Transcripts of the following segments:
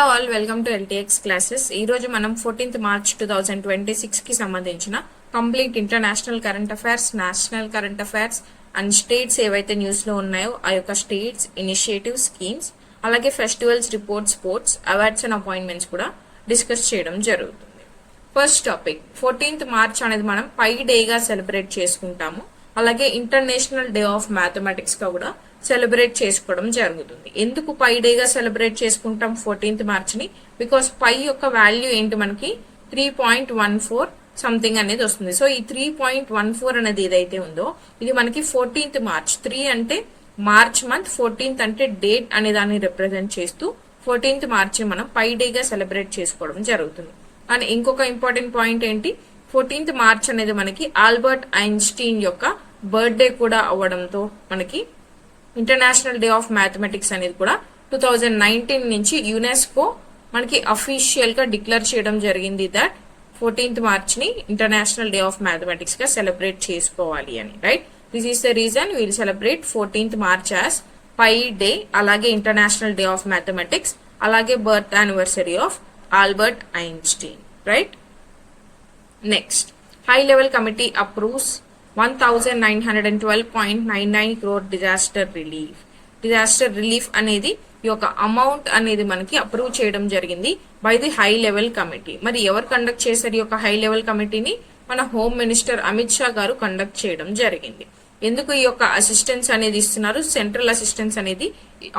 Hello all, welcome to LTX classes. ఈ రోజు మనం 14th మార్చ్ 2026 కి సంబంధించిన complete international current affairs, national current affairs and states ఏవైతే న్యూస్ లో ఉన్నాయో ఆ యొక్క స్టేట్స్, ఇనిషియేటివ్, స్కీమ్స్, అలాగే festivals, reports, sports, awards and appointments కూడా డిస్కస్ చేయడం జరుగుతుంది. ఫస్ట్ టాపిక్, 14th మార్చ్ అనేది మనం పై డేగా సెలబ్రేట్ చేసుకుంటాము. అలాగే ఇంటర్నేషనల్ డే ఆఫ్ మ్యాథమెటిక్స్ గా కూడా సెలబ్రేట్ చేసుకోవడం జరుగుతుంది. ఎందుకు పై డేగా సెలబ్రేట్ చేసుకుంటాం 14th మార్చ్ ని? బికాస్ పై యొక్క వాల్యూ ఏంటి, మనకి 3.14 సంథింగ్ అనేది వస్తుంది. సో ఈ 3.14 అనేది ఏదైతే ఉందో ఇది మనకి 14th మార్చ్, 3 అంటే మార్చ్ మంత్, 14th అంటే డేట్ అనే దాన్ని రిప్రజెంట్ చేస్తూ 14th మార్చ్ ని మనం పై డేగా సెలబ్రేట్ చేసుకోవడం జరుగుతుంది. అండ్ ఇంకొక ఇంపార్టెంట్ పాయింట్ ఏంటి, 14th మార్చ్ అనేది మనకి ఆల్బర్ట్ ఐన్స్టీన్ యొక్క బర్త్డే కూడా అవ్వడంతో మనకి ఇంటర్నేషనల్ డే ఆఫ్ మ్యాథమెటిక్స్ అనేది కూడా 2019 నుంచి యునెస్కో మనకి అఫీషియల్ గా డిక్లేర్ చేయడం జరిగింది దట్ 14th మార్చ్ ని ఇంటర్నేషనల్ డే ఆఫ్ మ్యాథమెటిక్స్ గా సెలబ్రేట్ చేసుకోవాలి అని. Right, this is the reason will celebrate 14th March as pi day, అలాగే ఇంటర్నేషనల్ డే ఆఫ్ మ్యాథమెటిక్స్, అలాగే birth anniversary of Albert Einstein. Right, next, high level committee approves 1912.99 crore disaster relief. Disaster relief అనేది ఈ యొక్క amount అనేది మనకి approve చేయడం జరిగింది by the high level committee. మరి ఎవరు కండక్ట్ చేశారు ఈ యొక్క హై లెవెల్ కమిటీని? మన హోమ్ మినిస్టర్ అమిత్ షా గారు కండక్ట్ చేయడం జరిగింది. ఎందుకు ఈ యొక్క అసిస్టెన్స్ అనేది ఇస్తున్నారు? సెంట్రల్ అసిస్టెన్స్ అనేది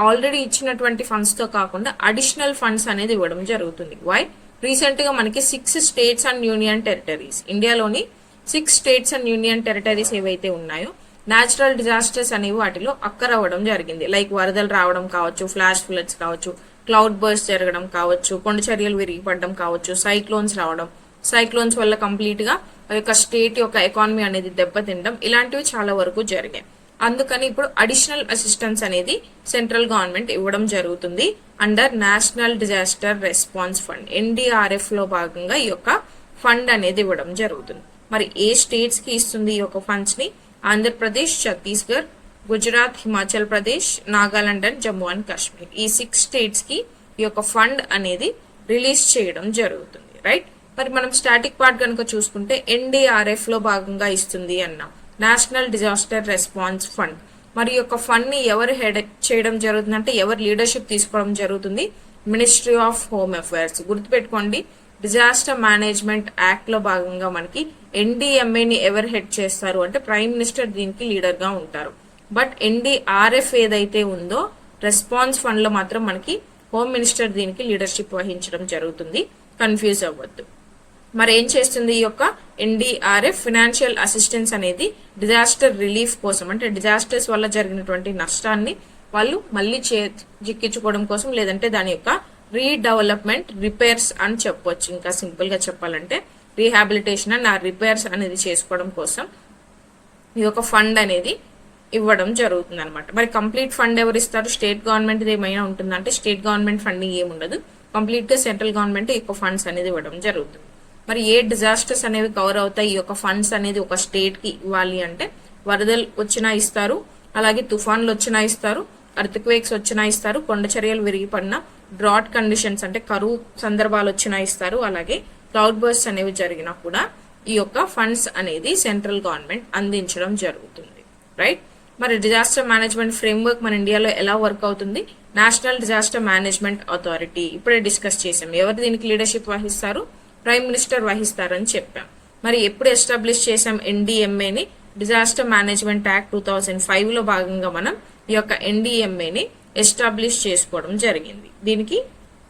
ఆల్రెడీ ఇచ్చినటువంటి ఫండ్స్ తో కాకుండా అడిషనల్ ఫండ్స్ అనేది ఇవ్వడం జరుగుతుంది. వై? రీసెంట్ గా మనకి 6 స్టేట్స్ అండ్ యూనియన్ టెరిటరీస్, ఇండియాలోని 6 స్టేట్స్ అండ్ యూనియన్ టెరిటరీస్ ఏవైతే ఉన్నాయో న్యాచురల్ డిజాస్టర్స్ అనేవి వాటిలో అక్కర్ అవ్వడం జరిగింది. లైక్ వరదలు రావడం కావచ్చు, ఫ్లాష్ ఫ్లడ్స్ కావచ్చు, క్లౌడ్ బర్స్ట్ జరగడం కావచ్చు, కొండ చర్యలు విరిగిపడడం కావచ్చు, సైక్లోన్స్ రావడం, సైక్లోన్స్ వల్ల కంప్లీట్ గా ఆ యొక్క స్టేట్ యొక్క ఎకానమీ అనేది దెబ్బతినడం, ఇలాంటివి చాలా వరకు జరిగాయి. అందుకని ఇప్పుడు అడిషనల్ అసిస్టెన్స్ అనేది సెంట్రల్ గవర్నమెంట్ ఇవ్వడం జరుగుతుంది under national disaster response fund, NDRF లో భాగంగా ఈ యొక్క ఫండ్ అనేది ఇవ్వడం జరుగుతుంది. మరి ఏ స్టేట్స్ కి ఇస్తుంది ఈ యొక్క ఫండ్స్ ని? ఆంధ్రప్రదేశ్, ఛత్తీస్గఢ్, గుజరాత్, హిమాచల్ ప్రదేశ్, నాగాలాండ్ అండ్ జమ్మూ అండ్ కాశ్మీర్, ఈ 6 స్టేట్స్ కి ఈ యొక్క ఫండ్ అనేది రిలీజ్ చేయడం జరుగుతుంది. రైట్, మరి మనం స్టాటిక్ పార్ట్ కనుక చూసుకుంటే NDRF లో భాగంగా ఇస్తుంది అన్నాం, నేషనల్ డిజాస్టర్ రెస్పాన్స్ ఫండ్. మరి ఈ యొక్క ఫండ్ ని ఎవరు హెడ్ చేయడం జరుగుతుంది అంటే, ఎవరు లీడర్షిప్ తీసుకోవడం జరుగుతుంది? Ministry of home affairs. గుర్తుపెట్టుకోండి, డిజాస్టర్ మేనేజ్మెంట్ యాక్ట్ లో భాగంగా మనకి NDMA ని ఎవరు హెడ్ చేస్తారు అంటే ప్రైమ్ మినిస్టర్ దీనికి లీడర్ గా ఉంటారు. బట్ NDRF ఏదైతే ఉందో రెస్పాన్స్ ఫండ్ లో మాత్రం మనకి హోమ్ మినిస్టర్ దీనికి లీడర్షిప్ వహించడం జరుగుతుంది. కన్ఫ్యూజ్ అవ్వద్దు. మరి ఏం చేస్తుంది ఈ యొక్క NDRF? ఫినాన్షియల్ అసిస్టెన్స్ అనేది డిజాస్టర్ రిలీఫ్ కోసం, అంటే డిజాస్టర్స్ వల్ల జరిగినటువంటి నష్టాన్ని వాళ్ళు మళ్ళీ చిక్కించుకోవడం కోసం, లేదంటే దాని యొక్క రీడెవలప్మెంట్, రిపేర్స్ అని చెప్పొచ్చు. ఇంకా సింపుల్ గా చెప్పాలంటే రీహాబిలిటేషన్ అండ్ ఆ రిపేర్స్ అనేది చేసుకోవడం కోసం ఈ యొక్క ఫండ్ అనేది ఇవ్వడం జరుగుతుంది అనమాట. మరి కంప్లీట్ ఫండ్ ఎవరు ఇస్తారు? స్టేట్ గవర్నమెంట్ ఏమైనా ఉంటుందంటే స్టేట్ గవర్నమెంట్ ఫండింగ్ ఏముండదు, కంప్లీట్ గా సెంట్రల్ గవర్నమెంట్ ఈ యొక్క ఫండ్స్ అనేది ఇవ్వడం జరుగుతుంది. మరి ఏ డిజాస్టర్స్ అనేవి కవర్ అవుతాయి ఈ యొక్క ఫండ్స్ అనేది ఒక స్టేట్ కి ఇవ్వాలి అంటే? వరదలు వచ్చినా ఇస్తారు, అలాగే తుఫాన్లు వచ్చినా ఇస్తారు, అర్త్క్వేక్స్ వచ్చినా ఇస్తారు, కొండ చర్యలు విరిగిపడిన, డ్రాట్ కండిషన్స్ అంటే కరువు సందర్భాలు వచ్చినా ఇస్తారు, అలాగే క్లౌడ్ బర్స్ట్ అనేవి జరిగినా కూడా ఈ యొక్క ఫండ్స్ అనేది సెంట్రల్ గవర్నమెంట్ అందించడం జరుగుతుంది. రైట్, మరి డిజాస్టర్ మేనేజ్మెంట్ ఫ్రేమ్వర్క్ మన ఇండియాలో ఎలా వర్క్ అవుతుంది? నేషనల్ డిజాస్టర్ మేనేజ్మెంట్ అథారిటీ ఇప్పుడే డిస్కస్ చేసాం. ఎవరు దీనికి లీడర్షిప్ వహిస్తారు? ప్రైమ్ మినిస్టర్ వహిస్తారని చెప్పాం. మరి ఎప్పుడు ఎస్టాబ్లిష్ చేసాం NDMA ని? డిజాస్టర్ మేనేజ్మెంట్ యాక్ట్ 2005 లో భాగంగా మనం ఈ యొక్క NDMA ని ఎస్టాబ్లిష్ చేసుకోవడం జరిగింది. దీనికి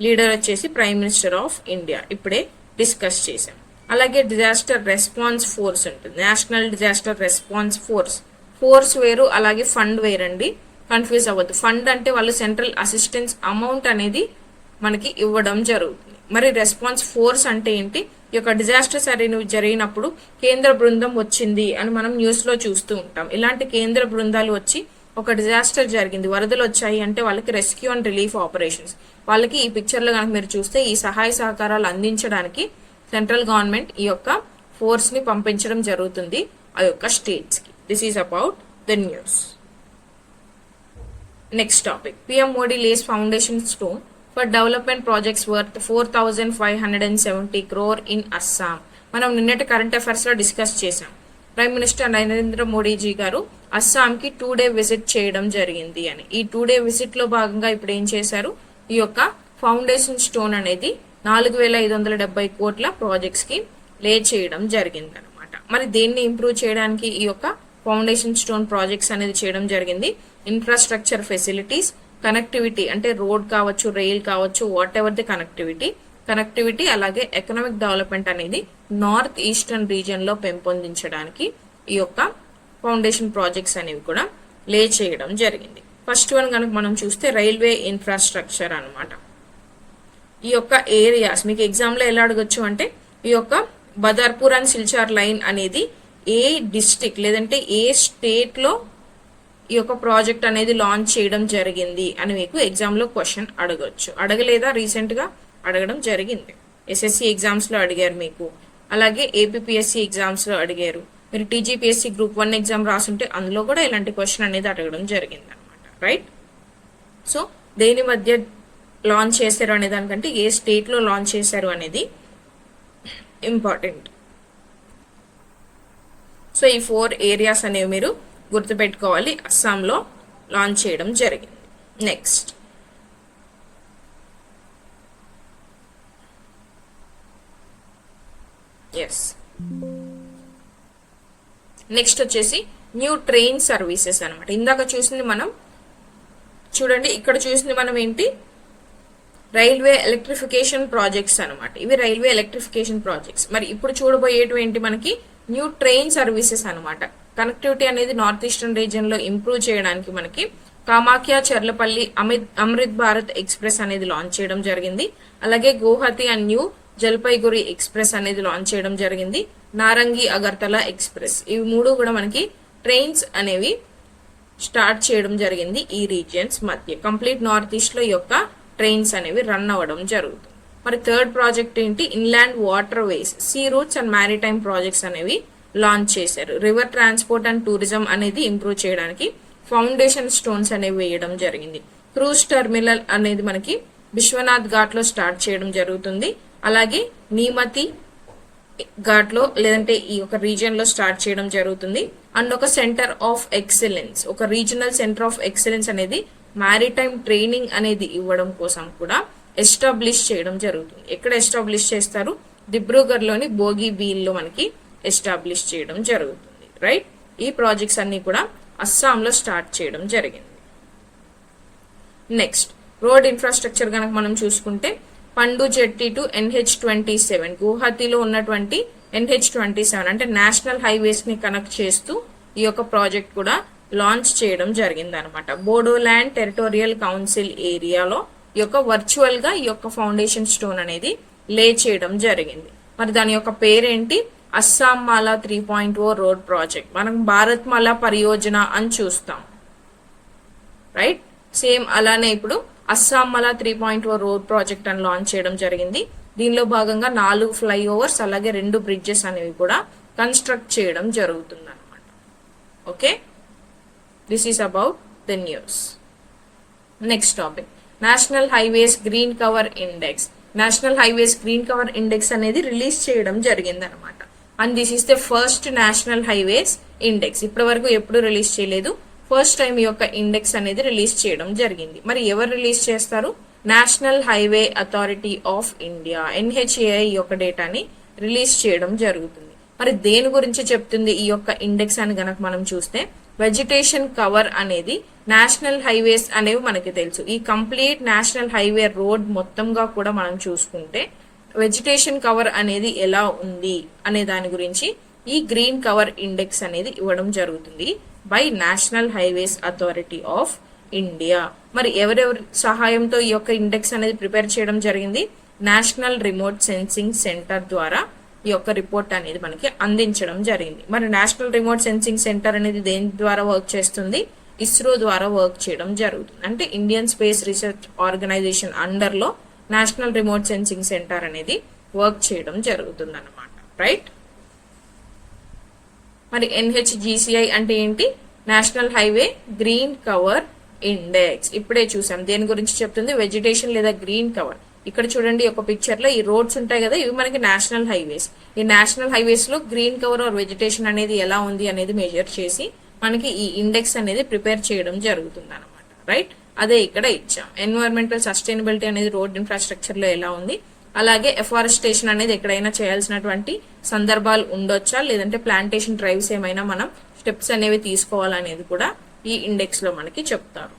లీడర్ వచ్చేసి ప్రైమ్ మినిస్టర్ ఆఫ్ ఇండియా, ఇప్పుడే డిస్కస్ చేశాం. అలాగే డిజాస్టర్ రెస్పాన్స్ ఫోర్స్ ఉంటుంది, national disaster response force. Force వేరు, అలాగే ఫండ్ వేరండి, కన్ఫ్యూజ్ అవ్వద్దు. ఫండ్ అంటే వాళ్ళు సెంట్రల్ అసిస్టెన్స్ అమౌంట్ అనేది మనకి ఇవ్వడం జరుగుతుంది. మరి రెస్పాన్స్ ఫోర్స్ అంటే ఏంటి? ఈ యొక్క డిజాస్టర్స్ అనేవి జరిగినప్పుడు కేంద్ర బృందం వచ్చింది అని మనం న్యూస్ లో చూస్తూ ఉంటాం. ఇలాంటి కేంద్ర బృందాలు వచ్చి ఒక డిజాస్టర్ జరిగింది, వరదలు వచ్చాయి అంటే వాళ్ళకి రెస్క్యూ అండ్ రిలీఫ్ ఆపరేషన్స్, వాళ్ళకి ఈ పిక్చర్ లో కనుక మీరు చూస్తే ఈ సహాయ సహకారాలు అందించడానికి సెంట్రల్ గవర్నమెంట్ ఈ యొక్క ఫోర్స్ ని పంపించడం జరుగుతుంది ఆ యొక్క స్టేట్స్ కి. This is about the news. Next topic, PM Modi lays foundation stone for development projects worth 4,570 crore in Assam. మనం నిన్నటి కరెంట్ అఫైర్స్ లో డిస్కస్ చేసాం. ప్రైమ్ మినిస్టర్ నరేంద్ర మోడీజీ గారు అస్సాంకి 2-day విజిట్ చేయడం జరిగింది అని. ఈ 2-day విజిట్ లో భాగంగా ఇప్పుడు ఏం చేశారు, ఈ యొక్క ఫౌండేషన్ స్టోన్ అనేది 4,570 కోట్ల ప్రాజెక్ట్స్ కి లే చేయడం జరిగింది అనమాట. మరి దేన్ని ఇంప్రూవ్ చేయడానికి ఈ యొక్క ఫౌండేషన్ స్టోన్ ప్రాజెక్ట్స్ అనేది చేయడం జరిగింది? ఇన్ఫ్రాస్ట్రక్చర్ ఫెసిలిటీస్, కనెక్టివిటీ అంటే రోడ్ కావచ్చు, రైల్ కావచ్చు, వాట్ ఎవర్ ది కనెక్టివిటీ అలాగే ఎకనామిక్ డెవలప్మెంట్ అనేది నార్త్ ఈస్టర్న్ రీజియన్ లో పెంపొందించడానికి ఈ యొక్క ఫౌండేషన్ ప్రాజెక్ట్స్ అనేవి కూడా లే చేయడం జరిగింది. ఫస్ట్ వన్ కనుక మనం చూస్తే రైల్వే ఇన్ఫ్రాస్ట్రక్చర్ అన్నమాట. ఈ యొక్క ఏరియాస్ మీకు ఎగ్జామ్ లో ఎలా అడగొచ్చు అంటే, ఈ యొక్క బదర్పూర్ అండ్ సిల్చార్ లైన్ అనేది ఏ డిస్ట్రిక్ట్ లేదంటే ఏ స్టేట్ లో ఈ యొక్క ప్రాజెక్ట్ అనేది లాంచ్ చేయడం జరిగింది అని మీకు ఎగ్జామ్ లో క్వశ్చన్ అడగొచ్చు. అడగలేదా? రీసెంట్ గా అడగడం జరిగింది. ఎస్ఎస్సి ఎగ్జామ్స్ లో అడిగారు మీకు, అలాగే ఏపీపీఎస్సి ఎగ్జామ్స్ లో అడిగారు. మీరు టీజీపీఎస్సి గ్రూప్ 1 ఎగ్జామ్ రాసుంటే అందులో కూడా ఇలాంటి క్వశ్చన్ అనేది అడగడం జరిగింది అనమాట. రైట్? సో దేని మధ్య లాంచ్ చేశారు అనే దానికంటే ఏ స్టేట్ లో లాంచ్ చేశారు అనేది ఇంపార్టెంట్. సో ఈ 4 ఏరియాస్ అనేవి మీరు గుర్తుపెట్టుకోవాలి, అస్సాంలో లాంచ్ చేయడం జరిగింది. నెక్స్ట్ వచ్చేసి న్యూ ట్రైన్ సర్వీసెస్ అనమాట. ఇందాక చూసింది మనం చూడండి, ఇక్కడ చూసింది మనం ఏంటి, రైల్వే ఎలక్ట్రిఫికేషన్ ప్రాజెక్ట్స్ అనమాట. ఇవి రైల్వే ఎలక్ట్రిఫికేషన్ ప్రాజెక్ట్స్. మరి ఇప్పుడు చూడబోయేటివి ఏంటి, మనకి న్యూ ట్రైన్ సర్వీసెస్ అనమాట. కనెక్టివిటీ అనేది నార్త్ ఈస్టర్న్ రీజియన్ లో ఇంప్రూవ్ చేయడానికి మనకి కామాఖ్య చెర్లపల్లి అమృత్ భారత్ ఎక్స్ప్రెస్ అనేది లాంచ్ చేయడం జరిగింది. అలాగే Guwahati and new Jalpaiguri express అనేది లాంచ్ చేయడం జరిగింది. నారంగి అగర్తల ఎక్స్ప్రెస్, ఇవి 3 కూడా మనకి ట్రైన్స్ అనేవి స్టార్ట్ చేయడం జరిగింది ఈ రీజియన్స్ మధ్య. కంప్లీట్ నార్త్ ఈస్ట్ లో ఈ యొక్క ట్రైన్స్ అనేవి రన్ అవ్వడం జరుగుతుంది. మరి థర్డ్ ప్రాజెక్ట్ ఏంటి, inland water ways, see roots and maritime projects అనేవి లాంచ్ చేశారు. రివర్ ట్రాన్స్పోర్ట్ అండ్ టూరిజం అనేది ఇంప్రూవ్ చేయడానికి ఫౌండేషన్ స్టోన్స్ అనేవి వేయడం జరిగింది. క్రూజ్ టెర్మినల్ అనేది మనకి విశ్వనాథ్ ఘాట్ లో స్టార్ట్ చేయడం జరుగుతుంది. అలాగే నీమతి ఘాట్ లో లేదంటే ఈ ఒక రీజియన్ లో స్టార్ట్ చేయడం జరుగుతుంది. అండ్ ఒక సెంటర్ ఆఫ్ ఎక్సలెన్స్, ఒక రీజనల్ సెంటర్ ఆఫ్ ఎక్సలెన్స్ అనేది మ్యారిటైమ్ ట్రైనింగ్ అనేది ఇవ్వడం కోసం కూడా ఎస్టాబ్లిష్ చేయడం జరుగుతుంది. ఎక్కడ ఎస్టాబ్లిష్ చేస్తారు, దిబ్రూగఢ్ లోని బోగి బీల్ లో మనకి ఎస్టాబ్లిష్ చేయడం జరుగుతుంది. రైట్? ఈ ప్రాజెక్ట్స్ అన్ని కూడా అస్సాంలో స్టార్ట్ చేయడం జరిగింది. నెక్స్ట్ రోడ్ ఇన్ఫ్రాస్ట్రక్చర్ కనుక మనం చూసుకుంటే, పండు జెట్టి టు NH27 గువాహతిలో ఉన్నటువంటి NH27 అంటే నేషనల్ హైవేస్ ని కనెక్ట్ చేస్తూ ఈ యొక్క ప్రాజెక్ట్ కూడా లాంచ్ చేయడం జరిగింది అనమాట. బోడోల్యాండ్ టెరిటోరియల్ కౌన్సిల్ ఏరియాలో ఈ యొక్క వర్చువల్ గా ఈ యొక్క ఫౌండేషన్ స్టోన్ అనేది లే చేయడం జరిగింది. మరి దాని యొక్క పేరేంటి, అస్సాం మాలా 3.0 రోడ్ ప్రాజెక్ట్. మనం భారత్ మాలా పరియోజన అని చూస్తాం. రైట్? సేమ్ అలానే ఇప్పుడు అస్సాం మాలా 3.0 రోడ్ ప్రాజెక్ట్ అని లాంచ్ చేయడం జరిగింది. దీనిలో భాగంగా 4 ఫ్లైఓవర్స్ అలాగే 2 బ్రిడ్జెస్ అనేవి కూడా కన్స్ట్రక్ట్ చేయడం జరుగుతుంది అనమాట. Okay, this is about the news. Next topic, national highways green cover index. National highways green cover index అనేది రిలీజ్ చేయడం జరిగింది అనమాట. And this is the first national highways index. ఇప్పటి వరకు ఎప్పుడు రిలీజ్ చేయలేదు, ఫస్ట్ టైం ఈ యొక్క ఇండెక్స్ అనేది రిలీజ్ చేయడం జరిగింది. మరి ఎవరు రిలీజ్ చేస్తారు, national highway authority of India NHAI ఈ యొక్క డేటాని రిలీజ్ చేయడం జరుగుతుంది. మరి దేని గురించి చెప్తుంది ఈ యొక్క ఇండెక్స్ అని గనక మనం చూస్తే, వెజిటేషన్ కవర్ అనేది నేషనల్ హైవేస్ అనేవి మనకి తెలుసు. ఈ కంప్లీట్ నేషనల్ హైవే రోడ్ మొత్తంగా కూడా మనం చూసుకుంటే వెజిటేషన్ కవర్ అనేది ఎలా ఉంది అనే దాని గురించి ఈ గ్రీన్ కవర్ ఇండెక్స్ అనేది ఇవ్వడం జరుగుతుంది by national highways authority of India. మరి ఎవరెవరి సహాయంతో ఈ యొక్క ఇండెక్స్ అనేది ప్రిపేర్ చేయడం జరిగింది, నేషనల్ రిమోట్ సెన్సింగ్ సెంటర్ ద్వారా ఈ యొక్క రిపోర్ట్ అనేది మనకి అందించడం జరిగింది. మరి నేషనల్ రిమోట్ సెన్సింగ్ సెంటర్ అనేది దేని ద్వారా వర్క్ చేస్తుంది, ఇస్రో ద్వారా వర్క్ చేయడం జరుగుతుంది. అంటే Indian space research organisation under లో నేషనల్ రిమోట్ సెన్సింగ్ సెంటర్ అనేది వర్క్ చేయడం జరుగుతుంది అన్నమాట. రైట్? మరి NHGCI అంటే ఏంటి, national highway green cover index. ఇప్పుడే చూసాం దేని గురించి చెప్తుంది, వెజిటేషన్ లేదా గ్రీన్ కవర్. ఇక్కడ చూడండి ఒక పిక్చర్ లో ఈ రోడ్స్ ఉంటాయి కదా, ఇవి మనకి నేషనల్ హైవేస్. ఈ నేషనల్ హైవేస్ లో గ్రీన్ కవర్ ఆర్ వెజిటేషన్ అనేది ఎలా ఉంది అనేది మెజర్ చేసి మనకి ఈ ఇండెక్స్ అనేది ప్రిపేర్ చేయడం జరుగుతుంది అనమాట. రైట్, అదే ఇక్కడ ఇచ్చాం. ఎన్విరాన్మెంటల్ సస్టైనబిలిటీ అనేది రోడ్ ఇన్ఫ్రాస్ట్రక్చర్ లో ఎలా ఉంది, అలాగే ఎఫారెస్టేషన్ అనేది ఎక్కడైనా చేయాల్సినటువంటి సందర్భాలు ఉండొచ్చా, లేదంటే ప్లాంటేషన్ డ్రైవ్స్ ఏమైనా మనం స్టెప్స్ అనేవి తీసుకోవాలనేది కూడా ఈ ఇండెక్స్ లో మనకి చెప్తారు.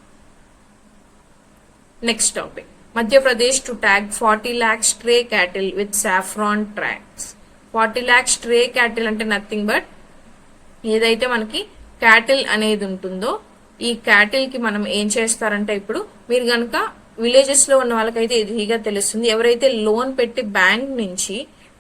Next topic, Madhya Pradesh to tag 40 lakh stray cattle with saffron tracks. 40 lakh stray cattle అంటే నథింగ్ బట్ ఏదైతే మనకి క్యాటిల్ అనేది ఉంటుందో ఈ క్యాటిల్ కి మనం ఏం చేస్తారంటే, ఇప్పుడు మీరు గనక విలేజెస్ లో ఉన్న వాళ్ళకైతే ఈజీగా తెలుస్తుంది. ఎవరైతే లోన్ పెట్టి బ్యాంక్ నుంచి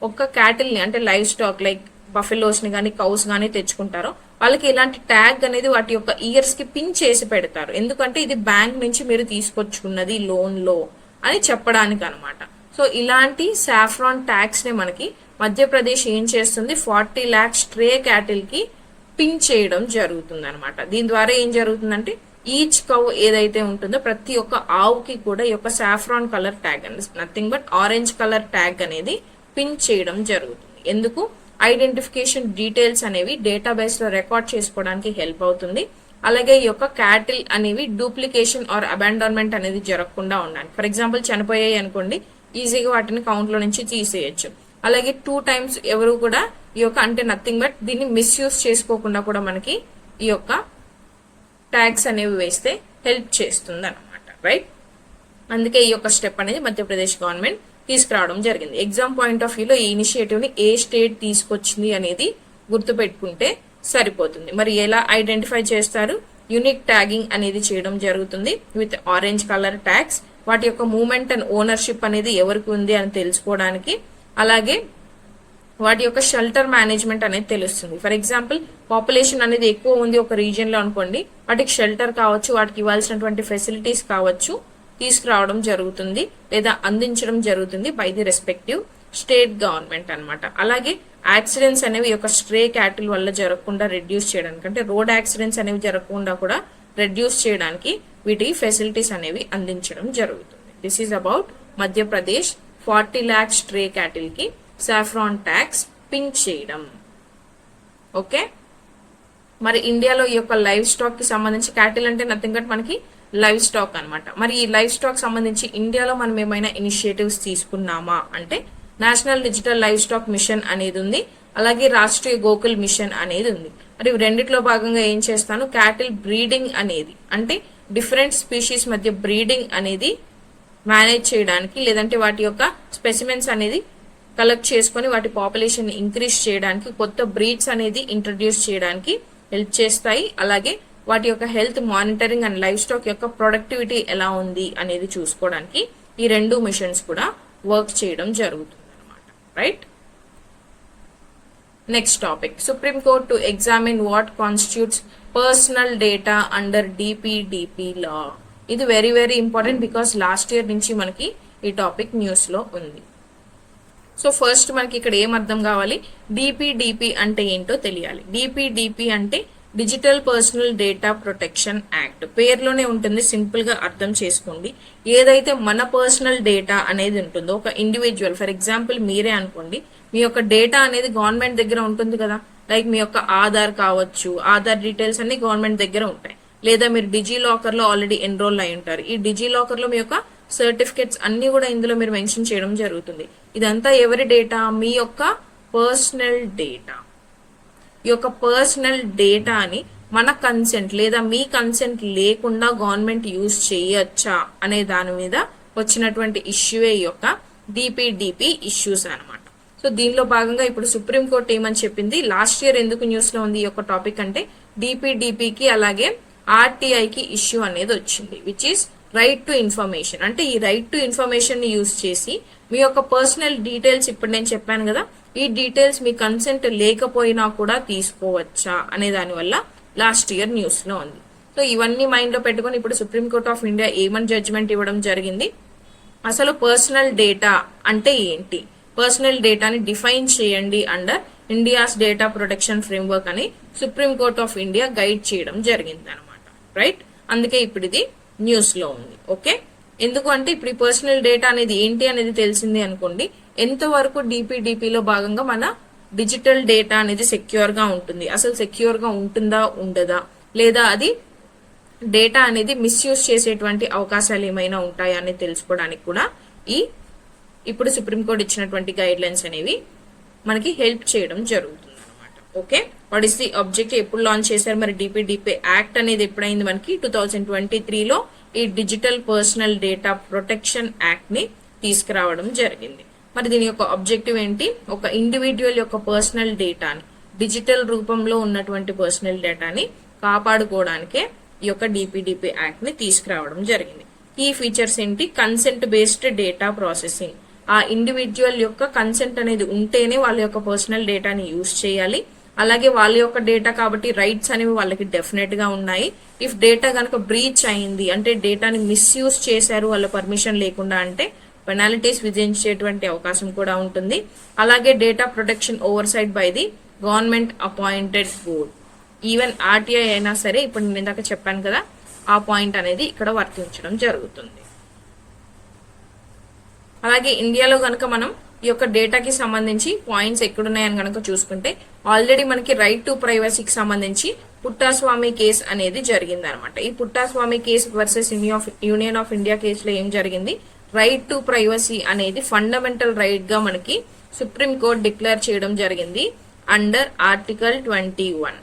ఒక్క క్యాటిల్ ని అంటే లైవ్ స్టాక్ లైక్ బఫెలోస్ ని కానీ కౌస్ కానీ తెచ్చుకుంటారో వాళ్ళకి ఇలాంటి ట్యాగ్ అనేది వాటి యొక్క ఇయర్స్ కి పిన్ చేసి పెడతారు. ఎందుకంటే ఇది బ్యాంక్ నుంచి మీరు తీసుకొచ్చుకున్నది లోన్ లో అని చెప్పడానికి అనమాట. సో ఇలాంటి సాఫ్రాన్ ట్యాక్స్ ని మనకి మధ్యప్రదేశ్ ఏం చేస్తుంది, 40 lakh స్ట్రే క్యాటిల్ కి పిన్ చేయడం జరుగుతుంది అనమాట. దీని ద్వారా ఏం జరుగుతుందంటే ఈచ్ కౌ ఏదైతే ఉంటుందో ప్రతి ఒక్క ఆవుకి కూడా ఈ యొక్క సాఫ్రాన్ కలర్ ట్యాగ్ అనేది nothing but orange colour tag అనేది పిన్ చేయడం జరుగుతుంది. ఎందుకు, ఐడెంటిఫికేషన్ డీటెయిల్స్ అనేవి డేటాబేస్ లో రికార్డ్ చేసుకోవడానికి హెల్ప్ అవుతుంది. అలాగే ఈ యొక్క క్యాటిల్ అనేవి డూప్లికేషన్ ఆర్ అబాండన్మెంట్ అనేది జరగకుండా ఉండాలి. ఫర్ ఎగ్జాంపుల్ చనిపోయాయి అనుకోండి, ఈజీగా వాటిని కౌంట్ లో నుంచి తీసేయచ్చు. అలాగే 2 times ఎవరు కూడా ఈ యొక్క అంటే నథింగ్ బట్ దీన్ని మిస్యూజ్ చేసుకోకుండా కూడా మనకి ఈ యొక్క ట్యాగ్స్ అనేవి వేస్తే హెల్ప్ చేస్తుంది అనమాట. రైట్, అందుకే ఈ యొక్క స్టెప్ అనేది మధ్యప్రదేశ్ గవర్నమెంట్ తీసుకురావడం జరిగింది. ఎగ్జామ్ పాయింట్ ఆఫ్ వ్యూలో ఈ ఇనిషియేటివ్ ని ఏ స్టేట్ తీసుకొచ్చింది అనేది గుర్తు పెట్టుకుంటే సరిపోతుంది. మరి ఎలా ఐడెంటిఫై చేస్తారు, యూనిక్ ట్యాగింగ్ అనేది చేయడం జరుగుతుంది విత్ ఆరెంజ్ కలర్ ట్యాగ్స్. వాటి యొక్క మూవ్మెంట్ అండ్ ఓనర్షిప్ అనేది ఎవరికి ఉంది అని తెలుసుకోవడానికి, అలాగే వాటి యొక్క షెల్టర్ మేనేజ్మెంట్ అనేది తెలుస్తుంది. ఫర్ ఎగ్జాంపుల్ పాపులేషన్ అనేది ఎక్కువ ఉంది ఒక రీజియన్ లో అనుకోండి, వాటికి షెల్టర్ కావచ్చు, వాటికి ఇవ్వాల్సినటువంటి ఫెసిలిటీస్ కావచ్చు తీసుకురావడం జరుగుతుంది లేదా అందించడం జరుగుతుంది by the respective state government అనమాట. అలాగే యాక్సిడెంట్స్ అనేవి ఒక స్ట్రే క్యాటిల్ వల్ల జరగకుండా రెడ్యూస్ చేయడానికి, అంటే రోడ్ యాక్సిడెంట్స్ అనేవి జరగకుండా కూడా రెడ్యూస్ చేయడానికి వీటి ఫెసిలిటీస్ అనేవి అందించడం జరుగుతుంది. This is about Madhya Pradesh 40 lakh stray cattle కి సాఫ్రాన్ ట్యాక్స్ పిన్ చేయడం. ఓకే, మరి ఇండియాలో ఈ యొక్క లైవ్ స్టాక్ కి సంబంధించి క్యాటిల్ అంటే నథింగ్ బట్ మనకి లైవ్ స్టాక్ అనమాట. మరి ఈ లైవ్ స్టాక్ సంబంధించి ఇండియాలో మనం ఏమైనా ఇనిషియేటివ్స్ తీసుకున్నామా అంటే national digital livestock mission అనేది ఉంది, అలాగే రాష్ట్రీయ గోకుల్ మిషన్ అనేది ఉంది. మరి రెండిట్లో భాగంగా ఏం చేస్తాను, క్యాటిల్ బ్రీడింగ్ అనేది అంటే డిఫరెంట్ స్పీషీస్ మధ్య బ్రీడింగ్ అనేది మేనేజ్ చేయడానికి, లేదంటే వాటి యొక్క స్పెసిమెన్స్ అనేది కలెక్ట్ చేసుకొని వాటి పాపులేషన్ ఇంక్రీజ్ చేయడానికి, కొత్త బ్రీడ్స్ అనేది ఇంట్రడ్యూస్ చేయడానికి హెల్ప్ చేస్తాయి. అలాగే వాటి యొక్క health monitoring and live stock యొక్క ప్రొడక్టివిటీ ఎలా ఉంది అనేది చూసుకోవడానికి ఈ 2 మిషన్స్ కూడా వర్క్ చేయడం జరుగుతుంది అనమాట. Right, next topic, supreme court to examine what constitutes personal data under DPDP law. ఇది very very important because last year నుంచి మనకి ఈ టాపిక్ న్యూస్ లో ఉంది. సో ఫస్ట్ మనకి ఇక్కడ ఏం అర్థం కావాలి, డిపిడిపి అంటే ఏంటో తెలియాలి. డిపిడిపి అంటే digital personal data protection act. పేర్లోనే ఉంటుంది, సింపుల్ గా అర్థం చేసుకోండి. ఏదైతే మన పర్సనల్ డేటా అనేది ఉంటుందో ఒక ఇండివిజువల్, ఫర్ ఎగ్జాంపుల్ మీరే అనుకోండి, మీ యొక్క డేటా అనేది గవర్నమెంట్ దగ్గర ఉంటుంది కదా, లైక్ మీ యొక్క ఆధార్ కావచ్చు, ఆధార్ డీటెయిల్స్ అన్ని గవర్నమెంట్ దగ్గర ఉంటాయి. లేదా మీరు డిజీ లాకర్ లో ఆల్రెడీ ఎన్రోల్ అయి ఉంటారు. ఈ డిజీ లాకర్ లో మీ యొక్క సర్టిఫికెట్స్ అన్ని కూడా ఇందులో మీరు మెన్షన్ చేయడం జరుగుతుంది. ఇదంతా ఎవరి డేటా, మీ యొక్క పర్సనల్ డేటా. ఈ యొక్క పర్సనల్ డేటాని మన కన్సెంట్ లేదా మీ కన్సెంట్ లేకుండా గవర్నమెంట్ యూజ్ చేయొచ్చా అనే దాని మీద వచ్చినటువంటి ఇష్యూవే ఈ యొక్క డిపిడిపి ఇష్యూస్ అనమాట. సో దీనిలో భాగంగా ఇప్పుడు సుప్రీం కోర్ట్ ఏమని చెప్పింది, లాస్ట్ ఇయర్ ఎందుకు న్యూస్ లో ఉంది ఈ యొక్క టాపిక్ అంటే డిపిడిపికి అలాగే ఆర్టీఐకి ఇష్యూ అనేది వచ్చింది, which is right to information. అంటే ఈ రైట్ టు ఇన్ఫర్మేషన్ ని యూజ్ చేసి మీ యొక్క పర్సనల్ డీటెయిల్స్, ఇప్పుడు నేను చెప్పాను కదా, ఈ డీటెయిల్స్ మీ కన్సెంట్ లేకపోయినా కూడా తీసుకోవచ్చా అనే దాని వల్ల లాస్ట్ ఇయర్ న్యూస్ లో ఉంది. సో ఇవన్నీ మైండ్ లో పెట్టుకుని ఇప్పుడు సుప్రీం కోర్ట్ ఆఫ్ ఇండియా ఏమని జడ్జిమెంట్ ఇవ్వడం జరిగింది, అసలు పర్సనల్ డేటా అంటే ఏంటి, పర్సనల్ డేటాని డిఫైన్ చేయండి under India's data protection framework అని supreme court of India guide చేయడం జరిగింది అనమాట. రైట్, అందుకే ఇప్పుడు ఇది న్యూస్ లో ఉంది. ఓకే, ఎందుకు అంటే ఇప్పుడు ఈ పర్సనల్ డేటా అనేది ఏంటి అనేది తెలిసింది అనుకోండి, ఎంతవరకు డిపిడిపిలో భాగంగా మన డిజిటల్ డేటా అనేది సెక్యూర్ గా ఉంటుంది, అసలు సెక్యూర్ గా ఉంటుందా ఉండదా, లేదా అది డేటా అనేది మిస్యూజ్ చేసేటువంటి అవకాశాలు ఏమైనా ఉంటాయా అని తెలుసుకోవడానికి కూడా ఇప్పుడు సుప్రీంకోర్టు ఇచ్చినటువంటి గైడ్ లైన్స్ అనేవి మనకి హెల్ప్ చేయడం జరుగుతుంది అనమాట. Okay, what is the objective, ఎప్పుడు లాంచ్ చేశారు మరి డిపిడిపి యాక్ట్ అనేది ఎప్పుడైంది మనకి 2023లో ఈ digital personal data protection act ని తీసుకురావడం జరిగింది. మరి దీని యొక్క ఆబ్జెక్టివ్ ఏంటి, ఒక ఇండివిజువల్ యొక్క పర్సనల్ డేటాని, డిజిటల్ రూపంలో ఉన్నటువంటి పర్సనల్ డేటాని కాపాడుకోవడానికే ఈ యొక్క డిపిడిపి యాక్ట్ ని తీసుకురావడం జరిగింది. ఈ ఫీచర్స్ ఏంటి, కన్సెంట్ బేస్డ్ డేటా ప్రాసెసింగ్, ఆ ఇండివిజువల్ యొక్క కన్సెంట్ అనేది ఉంటేనే వాళ్ళ యొక్క పర్సనల్ డేటాని యూజ్ చేయాలి. అలాగే వాళ్ళ యొక్క డేటా కాబట్టి రైట్స్ అనేవి వాళ్ళకి డెఫినెట్ గా ఉన్నాయి. ఇఫ్ డేటా కనుక బ్రీచ్ అయింది అంటే డేటాని మిస్యూజ్ చేశారు వాళ్ళ పర్మిషన్ లేకుండా అంటే పెనాల్టీస్ విధించేటువంటి అవకాశం కూడా ఉంటుంది. అలాగే data protection oversight by the government appointed board, even RTI అయినా సరే ఇప్పుడు నేను ఇందాక చెప్పాను కదా ఆ పాయింట్ అనేది ఇక్కడ వర్తించడం జరుగుతుంది. అలాగే ఇండియాలో కనుక మనం ఈ యొక్క డేటాకి సంబంధించి పాయింట్స్ ఎక్కడున్నాయని కనుక చూసుకుంటే ఆల్రెడీ మనకి రైట్ టు ప్రైవసీకి సంబంధించి పుట్టాస్వామి కేసు అనేది జరిగింది అనమాట. ఈ Puttaswamy case versus union of India కేసులో ఏం జరిగింది, రైట్ టు ప్రైవసీ అనేది ఫండమెంటల్ రైట్ గా మనకి సుప్రీం కోర్ట్ డిక్లేర్ చేయడం జరిగింది అండర్ ఆర్టికల్ 21.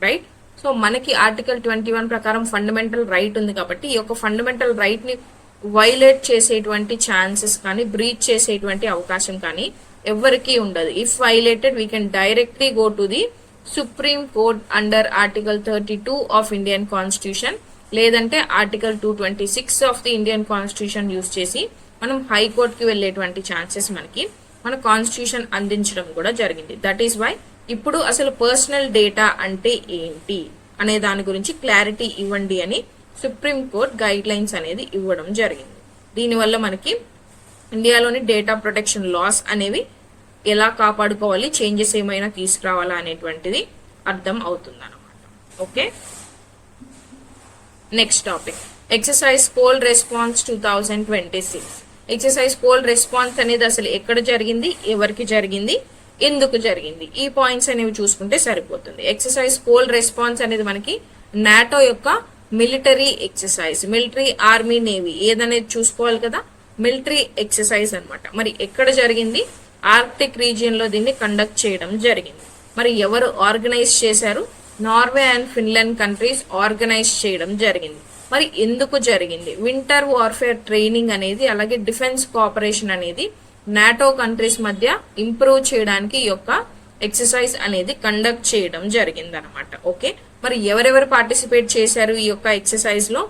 రైట్, సో మనకి ఆర్టికల్ 21 ప్రకారం ఫండమెంటల్ రైట్ ఉంది కాబట్టి ఈ యొక్క ఫండమెంటల్ రైట్ ని వైలేట్ చేసేటువంటి ఛాన్సెస్ కానీ బ్రీచ్ చేసేటువంటి అవకాశం కానీ ఎవరికి ఉండదు. If violated we can directly go to the supreme court under article 32 of Indian constitution, లేదంటే article 226 of the Indian constitution use చేసి మనం హైకోర్టుకి వెళ్లేటువంటి ఛాన్సెస్ మనకి మన కాన్స్టిట్యూషన్ అందించడం కూడా జరిగింది. దట్ ఈస్ వై ఇప్పుడు అసలు పర్సనల్ డేటా అంటే ఏంటి అనే దాని గురించి క్లారిటీ ఇవ్వండి అని సుప్రీం కోర్ట్ గైడ్ లైన్స్ అనేది ఇవ్వడం జరిగింది. దీనివల్ల మనకి ఇండియాలోని డేటా ప్రొటెక్షన్ లాస్ అనేవి ఎలా కాపాడుకోవాలి, చేంజెస్ ఏమైనా తీసుకురావాలా అనేటువంటిది అర్థం అవుతుంది అనమాట. Okay, next topic exercise pole response 2026. Exercise pole response అనేది అసలు ఎక్కడ జరిగింది, ఎవరికి జరిగింది, ఎందుకు జరిగింది, ఈ పాయింట్స్ అనేవి చూసుకుంటే సరిపోతుంది. ఎక్సర్సైజ్ పోల్ రెస్పాన్స్ అనేది మనకి నాటో యొక్క military exercise, military army navy ఏదనేది చూసుకోవాలి కదా, మిలిటరీ ఎక్సర్సైజ్ అనమాట. మరి ఎక్కడ జరిగింది, ఆర్క్టిక్ రీజియన్ లో దీన్ని కండక్ట్ చేయడం జరిగింది. మరి ఎవరు ఆర్గనైజ్ చేశారు, Norway and Finland countries organise చేయడం జరిగింది. మరి ఎందుకు జరిగింది, వింటర్ వార్ఫేర్ ట్రైనింగ్ అనేది అలాగే డిఫెన్స్ కోఆపరేషన్ అనేది నాటో కంట్రీస్ మధ్య ఇంప్రూవ్ చేయడానికి ఈ యొక్క ఎక్సర్సైజ్ అనేది కండక్ట్ చేయడం జరిగింది అనమాట. ఓకే, మరి ఎవరెవరు పార్టిసిపేట్ చేశారు ఈ యొక్క ఎక్సర్సైజ్ లో,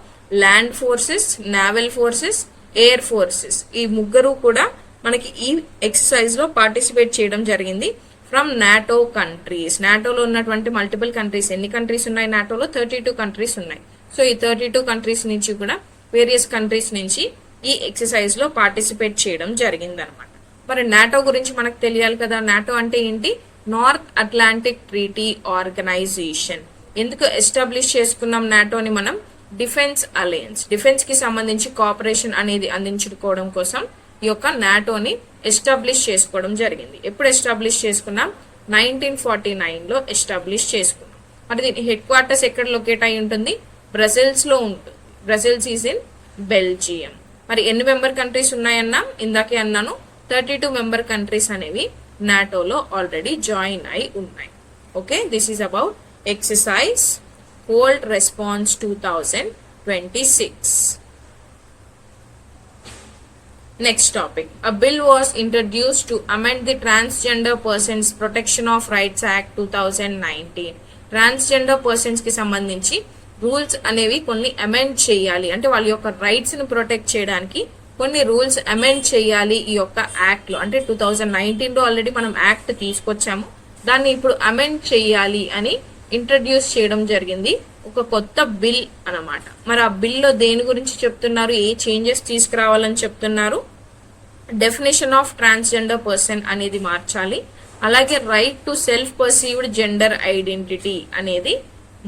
land forces, naval forces, air forces, ఈ ముగ్గురు కూడా మనకి ఈ ఎక్సర్సైజ్ లో పార్టిసిపేట్ చేయడం జరిగింది ఫ్రమ్ నాటో కంట్రీస్. నాటోలో ఉన్నటువంటి మల్టిపుల్ కంట్రీస్, ఎన్ని కంట్రీస్ ఉన్నాయి నాటోలో, 32 కంట్రీస్ ఉన్నాయి. సో ఈ 32 కంట్రీస్ నుంచి కూడా వేరియస్ కంట్రీస్ నుంచి ఈ ఎక్సర్సైజ్ లో పార్టిసిపేట్ చేయడం జరిగింది అనమాట. మరి నాటో గురించి మనకు తెలియాలి కదా, నాటో అంటే ఏంటి, నార్త్ అట్లాంటిక్ ట్రీటీ ఆర్గనైజేషన్. ఎందుకు ఎస్టాబ్లిష్ చేసుకున్నాం నాటోని మనం, డిఫెన్స్ అలయన్స్, డిఫెన్స్ కి సంబంధించి కోఆపరేషన్ అనేది అందించుకోవడం కోసం ఈ యొక్క నాటోని ఎస్టాబ్లిష్ చేసుకోవడం జరిగింది. ఎప్పుడు ఎస్టాబ్లిష్ చేసుకున్నాం, 1949 లో ఎస్టాబ్లిష్ చేసుకున్నాం. మరి దీని హెడ్ క్వార్టర్స్ ఎక్కడ లొకేట్ అయి ఉంటుంది, బ్రసెల్స్ లో ఉంటుంది. Brussels is in Belgium. మరి ఎన్ని మెంబర్ కంట్రీస్ ఉన్నాయన్నా, ఇందాకే అన్నాను 32 మెంబర్ కంట్రీస్ అనేవి నాటోలో ఆల్రెడీ జాయిన్ అయి ఉన్నాయి. Okay, this is about exercise pole response 2026. Next topic. A bill was introduced to amend the Transgender Persons Protection of Rights Act 2019. Transgender persons కి సంబంధించి rules అనేవి కొన్ని amend చేయాలి, అంటే వాళ్ళ యొక్క రైట్స్ ని ప్రొటెక్ట్ చేయడానికి కొన్ని రూల్స్ అమెండ్ చేయాలి ఈ యొక్క యాక్ట్ లో. అంటే 2019 లో ఆల్రెడీ మనం యాక్ట్ తీసుకొచ్చాము, దాన్ని ఇప్పుడు అమెండ్ చేయాలి అని ఇంట్రడ్యూస్ చేయడం జరిగింది, ఒక కొత్త బిల్ అన్నమాట. మరి ఆ బిల్ లో దేని గురించి చెప్తున్నారు, ఏ చేంజెస్ తీసుకురావాలని చెప్తున్నారు, డెఫినేషన్ ఆఫ్ ట్రాన్స్జెండర్ పర్సన్ అనేది మార్చాలి, అలాగే right to self perceived gender identity అనేది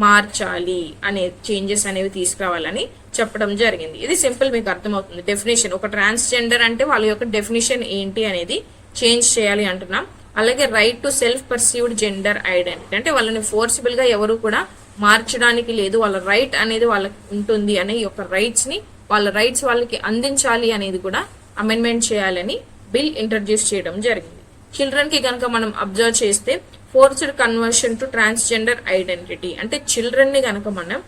మార్చాలి అనే చేంజెస్ అనేవి తీసుకురావాలని చెప్పడం జరిగింది. ఇది సింపుల్, మీకు అర్థమవుతుంది. డెఫినేషన్, ఒక ట్రాన్స్జెండర్ అంటే వాళ్ళ యొక్క డెఫినేషన్ ఏంటి అనేది చేంజ్ చేయాలి అంటున్నాం. అలాగే right to self perceived gender identity, అంటే వాళ్ళని ఫోర్సిబుల్ గా ఎవరు కూడా మార్చడానికి లేదు, వాళ్ళ రైట్ అనేది వాళ్ళకి ఉంటుంది అనే ఈ యొక్క రైట్స్ ని, వాళ్ళ రైట్స్ వాళ్ళకి అందించాలి అనేది కూడా అమెండ్మెంట్ చేయాలని బిల్ ఇంట్రడ్యూస్ చేయడం జరిగింది. చిల్డ్రన్ కి కనుక మనం అబ్జర్వ్ చేస్తే forced conversion to transgender identity, అంటే చిల్డ్రన్ ని కనుక మనం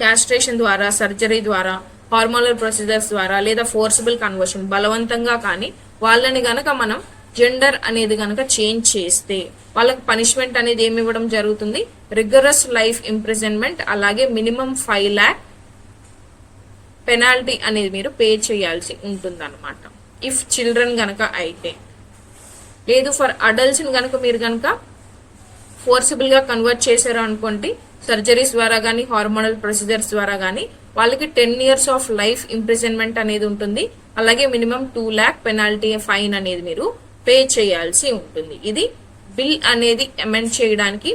క్యాస్ట్రేషన్ ద్వారా, సర్జరీ ద్వారా, హార్మోనల్ ప్రొసీజర్స్ ద్వారా లేదా ఫోర్సిబుల్ కన్వర్షన్ బలవంతంగా కానీ వాళ్ళని గనక మనం జెండర్ అనేది గనక చేంజ్ చేస్తే వాళ్ళకి పనిష్మెంట్ అనేది ఏమి ఇవ్వడం జరుగుతుంది, రిగరస్ లైఫ్ ఇంప్రిజన్మెంట్, అలాగే మినిమం 5 lakhs పెనాల్టీ అనేది మీరు పే చేయాల్సి ఉంటుంది అనమాట. ఇఫ్ చిల్డ్రన్ గనక అయితే. లేదు ఫర్ అడల్ట్స్ గనక మీరు గనక ఫోర్సిబుల్ గా కన్వర్ట్ చేశారు అనుకోండి, సర్జరీస్ ద్వారా కానీ హార్మోనల్ ప్రొసీజర్స్ ద్వారా కానీ వాళ్ళకి 10 years ఆఫ్ లైఫ్ ఇంప్రిజన్మెంట్ అనేది ఉంటుంది. అలాగే మినిమం 2 lakh పెనాల్టీ ఫైన్ అనేది మీరు పే చేయాల్సి ఉంటుంది. ఇది బిల్ అనేది అమెండ్ చేయడానికి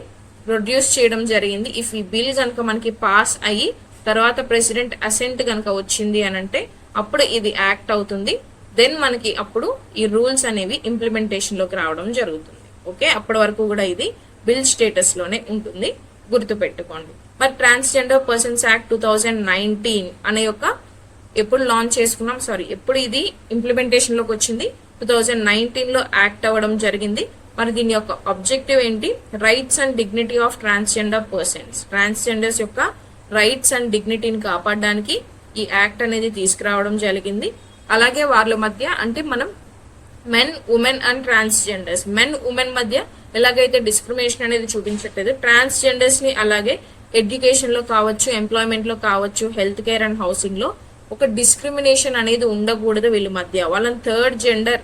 ప్రొడ్యూస్ చేయడం జరిగింది. ఇఫ్ ఈ బిల్ కనుక మనకి పాస్ అయ్యి తర్వాత ప్రెసిడెంట్ అసెంట్ కనుక వచ్చింది అని అంటే అప్పుడు ఇది యాక్ట్ అవుతుంది. దెన్ మనకి అప్పుడు ఈ రూల్స్ అనేవి ఇంప్లిమెంటేషన్ లోకి రావడం జరుగుతుంది. ఓకే, అప్పటి వరకు కూడా ఇది బిల్ స్టేటస్ లోనే ఉంటుంది, గుర్తుపెట్టుకోండి. మరి ట్రాన్స్జెండర్ పర్సన్స్ యాక్ట్ 2019 అనే యొక్క ఎప్పుడు లాంచ్ చేసుకున్నాం, ఎప్పుడు ఇది ఇంప్లిమెంటేషన్ లోకి వచ్చింది, 2019 లో యాక్ట్ అవ్వడం జరిగింది. మరి దీని యొక్క ఆబ్జెక్టివ్ ఏంటి, rights and dignity of transgender persons, transgenders యొక్క రైట్స్ అండ్ డిగ్నిటీని కాపాడడానికి ఈ యాక్ట్ అనేది తీసుకురావడం జరిగింది. అలాగే వాళ్ళ మధ్య, అంటే మనం men, women and transgenders, men women మధ్య ఎలాగైతే డిస్క్రిమినేషన్ అనేది చూపించట్లేదు, ట్రాన్స్జెండర్స్ ని అలాగే ఎడ్యుకేషన్ లో కావచ్చు, ఎంప్లాయ్మెంట్ లో కావచ్చు, హెల్త్ కేర్ అండ్ హౌసింగ్ లో ఒక డిస్క్రిమినేషన్ అనేది ఉండకూడదు వీళ్ళ మధ్య. వాళ్ళని థర్డ్ జెండర్,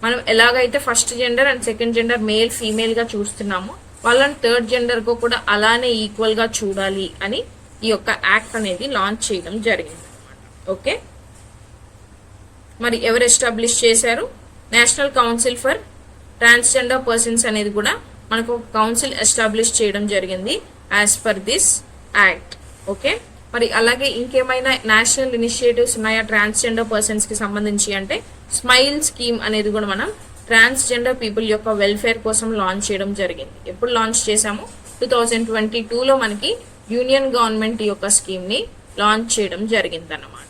మనం ఎలాగైతే first gender and second gender male female గా చూస్తున్నామో వాళ్ళని థర్డ్ జెండర్ కు కూడా అలానే ఈక్వల్ గా చూడాలి అని ఈ యొక్క యాక్ట్ అనేది లాంచ్ చేయడం జరిగింది అనమాట. ఓకే, మరి ఎవరు ఎస్టాబ్లిష్ చేశారు, national council for transgender persons అనేది కూడా మనకు కౌన్సిల్ ఎస్టాబ్లిష్ చేయడం జరిగింది as per this act. Okay, మరి అలాగే ఇంకేమైనా నేషనల్ ఇనిషియేటివ్స్ ఉన్నాయా ట్రాన్స్జెండర్ పర్సన్స్ కి సంబంధించి అంటే స్మైల్ స్కీమ్ అనేది కూడా మనం ట్రాన్స్జెండర్ పీపుల్ యొక్క వెల్ఫేర్ కోసం లాంచ్ చేయడం జరిగింది. ఎప్పుడు లాంచ్ చేశాము, 2022లో మనకి యూనియన్ గవర్నమెంట్ యొక్క స్కీమ్ ని లాంచ్ చేయడం జరిగింది అన్నమాట.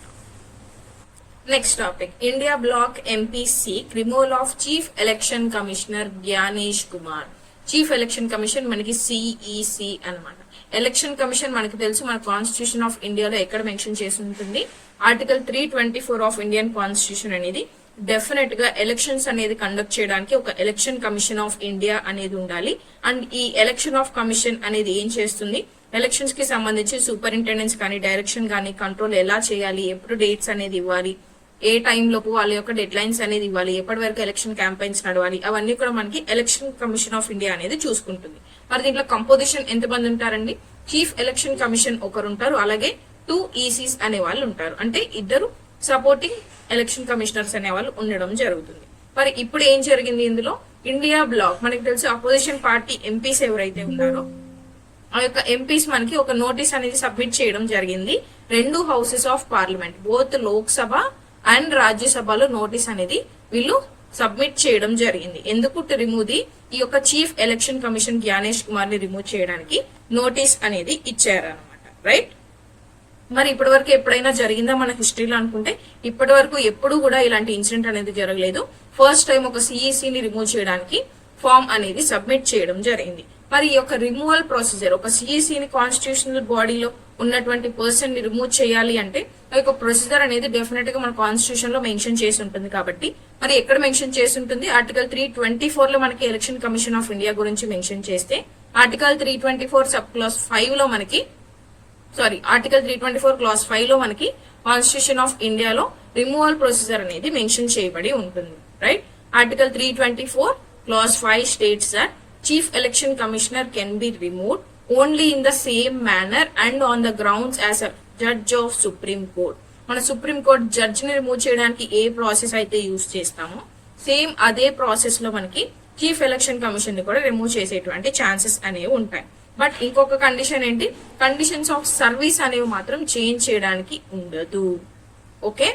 Next topic, India bloc MP seek removal of chief election commissioner Gyanesh Kumar. Chief election commission మనకి సిఈసి అన్నమాట. ఎలక్షన్ కమిషన్ మనకి తెలుసు, మన కాన్స్టిట్యూషన్ ఆఫ్ ఇండియాలో ఎక్కడ మెన్షన్ చేసి ఉంటుంది, ఆర్టికల్ 324 ఆఫ్ ఇండియన్ కాన్స్టిట్యూషన్ అనేది డెఫినెట్ గా ఎలక్షన్స్ అనేది కండక్ట్ చేయడానికి ఒక ఎలక్షన్ కమిషన్ ఆఫ్ ఇండియా అనేది ఉండాలి. అండ్ ఈ ఎలక్షన్ ఆఫ్ కమిషన్ అనేది ఏం చేస్తుంది, ఎలక్షన్స్ కి సంబంధించి సూపరింటెండెంట్స్ కానీ, డైరెక్షన్ కానీ, కంట్రోల్ ఎలా చేయాలి, ఎప్పుడు డేట్స్ అనేది ఇవ్వాలి, ఏ టైంలోపు వాళ్ళ యొక్క డెడ్ లైన్స్ అనేది ఇవ్వాలి, ఎప్పటి వరకు ఎలక్షన్ క్యాంపెయిన్స్ నడవాలి, అవన్నీ కూడా మనకి ఎలక్షన్ కమిషన్ ఆఫ్ ఇండియా అనేది చూసుకుంటుంది. మరి దీంట్లో కంపోజిషన్ ఎంతమంది ఉంటారండి, చీఫ్ ఎలక్షన్ కమిషన్ ఒకరు ఉంటారు, అలాగే 2 ECs అనే వాళ్ళు ఉంటారు, అంటే 2 సపోర్టింగ్ ఎలక్షన్ కమిషనర్స్ అనే వాళ్ళు ఉండడం జరుగుతుంది. మరి ఇప్పుడు ఏం జరిగింది ఇందులో, ఇండియా బ్లాక్ మనకి తెలుసు అపోజిషన్ పార్టీ ఎంపీస్ ఎవరైతే ఉన్నారో ఆ యొక్క ఎంపీస్ మనకి ఒక నోటీస్ అనేది సబ్మిట్ చేయడం జరిగింది. 2 houses of parliament, both Lok Sabha and రాజ్యసభలో నోటీస్ అనేది వీళ్ళు సబ్మిట్ చేయడం జరిగింది. ఎందుకు, టు రిమూవ్ ది, ఈ యొక్క chief election commission Gyanesh Kumar ని రిమూవ్ చేయడానికి నోటీస్ అనేది ఇచ్చారనమాట. రైట్, మరి ఇప్పటి వరకు ఎప్పుడైనా జరిగిందా మన హిస్టరీలో అనుకుంటే ఇప్పటి వరకు ఎప్పుడు కూడా ఇలాంటి ఇన్సిడెంట్ అనేది జరగలేదు. ఫస్ట్ టైం ఒక సిఈసిని రిమూవ్ చేయడానికి ఫామ్ అనేది సబ్మిట్ చేయడం జరిగింది. మరి ఈ యొక్క రిమూవల్ ప్రొసీజర్, ఒక సిఈసిని కాన్స్టిట్యూషనల్ బాడీలో ఉన్నటువంటి పర్సన్ ని రిమూవ్ చేయాలి అంటే ఆ యొక్క ప్రొసీజర్ అనేది డెఫినెట్ గా మన కాన్స్టిట్యూషన్ లో మెన్షన్ చేసి ఉంటుంది. కాబట్టి మరి ఎక్కడ మెన్షన్ చేసి ఉంటుంది, ఆర్టికల్ 324 లో మనకి ఎలక్షన్ కమిషన్ ఆఫ్ ఇండియా గురించి మెన్షన్ చేస్తే ఆర్టికల్ 324 సబ్ క్లాస్ 5 లో మనకి ఆర్టికల్ 324 క్లాస్ 5 లో మనకి కాన్స్టిట్యూషన్ ఆఫ్ ఇండియాలో రిమూవల్ ప్రొసీజర్ అనేది మెన్షన్ చేయబడి ఉంటుంది. Right, article 324 class 5 states that chief election commissioner can be removed only in the same manner and on the grounds as a judge of supreme court. మన supreme court judge ని remove చేయడానికి ఏ process అయితే use చేస్తామో same అదే process లో మనకి chief election commission ని కూడా రిమూవ్ చేసేటువంటి ఛాన్సెస్ అనేవి ఉంటాయి. బట్ ఇంకొక కండిషన్ ఏంటి, కండిషన్స్ ఆఫ్ సర్వీస్ అనేవి మాత్రం చేంజ్ చేయడానికి ఉండదు. ఓకే,